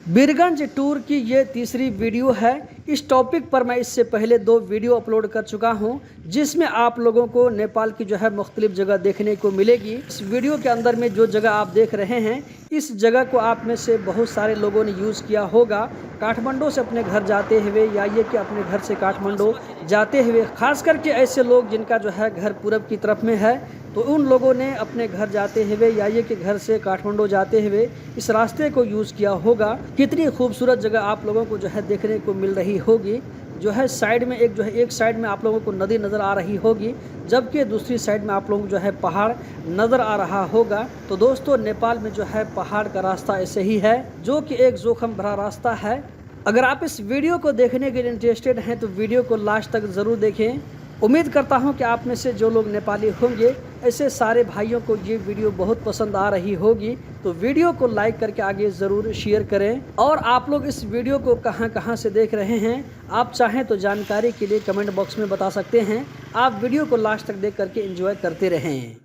Birgunj tour की ये तीसरी वीडियो है। इस टॉपिक पर मैं इससे पहले 2 वीडियो अपलोड कर चुका हूं, जिसमें आप लोगों को नेपाल की जो है मुख्तलिफ जगह देखने को मिलेगी। इस वीडियो के अंदर में जो जगह आप देख रहे हैं, इस जगह को आप में से बहुत सारे लोगों ने यूज़ किया होगा काठमांडू से अपने घर जाते हुए, या ये कि अपने घर से काठमांडू जाते हुए। खास करके ऐसे लोग जिनका जो है घर पूरब की तरफ में है, तो उन लोगों ने अपने घर जाते हुए या ये कि घर से काठमांडू जाते हुए इस रास्ते को यूज़ किया होगा। कितनी खूबसूरत जगह आप लोगों को जो है देखने को मिल रही होगी। जो है साइड में एक साइड में आप लोगों को नदी नज़र आ रही होगी, जबकि दूसरी साइड में आप लोगों को जो है पहाड़ नज़र आ रहा होगा। तो दोस्तों, नेपाल में जो है पहाड़ का रास्ता ऐसे ही है, जो कि एक जोखिम भरा रास्ता है। अगर आप इस वीडियो को देखने के लिए इंटरेस्टेड हैं तो वीडियो को लास्ट तक ज़रूर देखें। उम्मीद करता हूं कि आप में से जो लोग नेपाली होंगे, ऐसे सारे भाइयों को ये वीडियो बहुत पसंद आ रही होगी। तो वीडियो को लाइक करके आगे ज़रूर शेयर करें। और आप लोग इस वीडियो को कहां से देख रहे हैं, आप चाहें तो जानकारी के लिए कमेंट बॉक्स में बता सकते हैं। आप वीडियो को लास्ट तक देख करके एंजॉय करते रहें।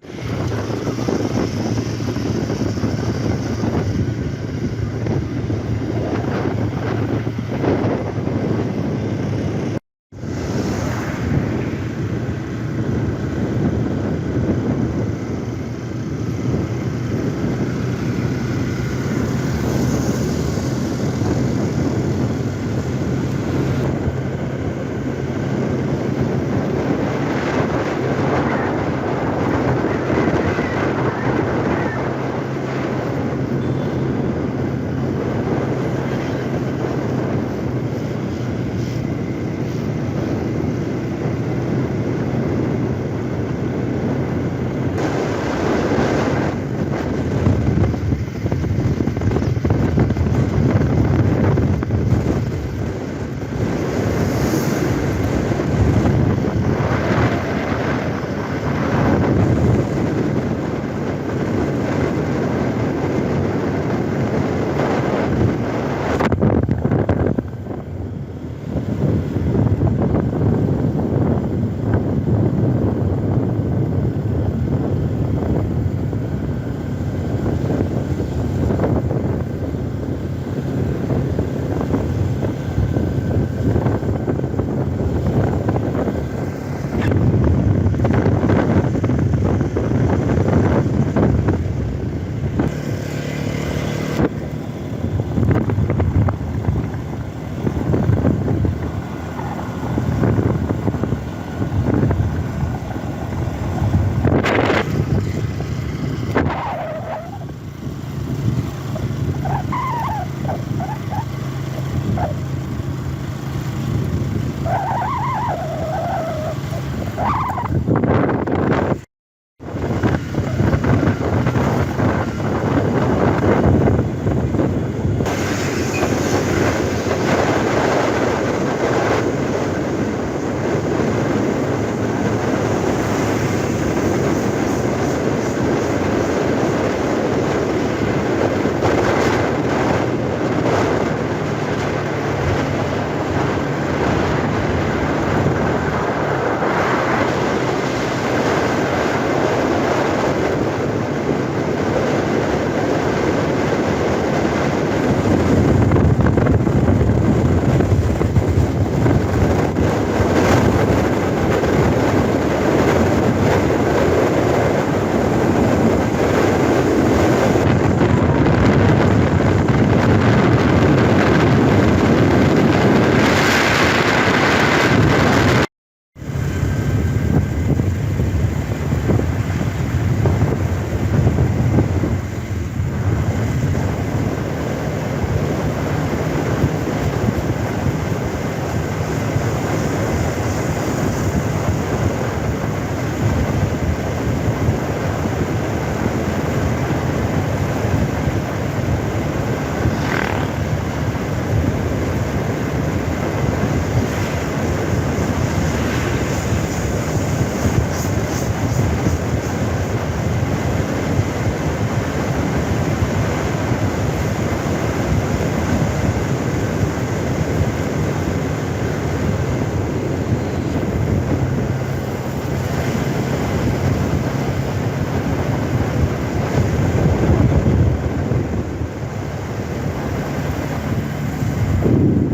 है।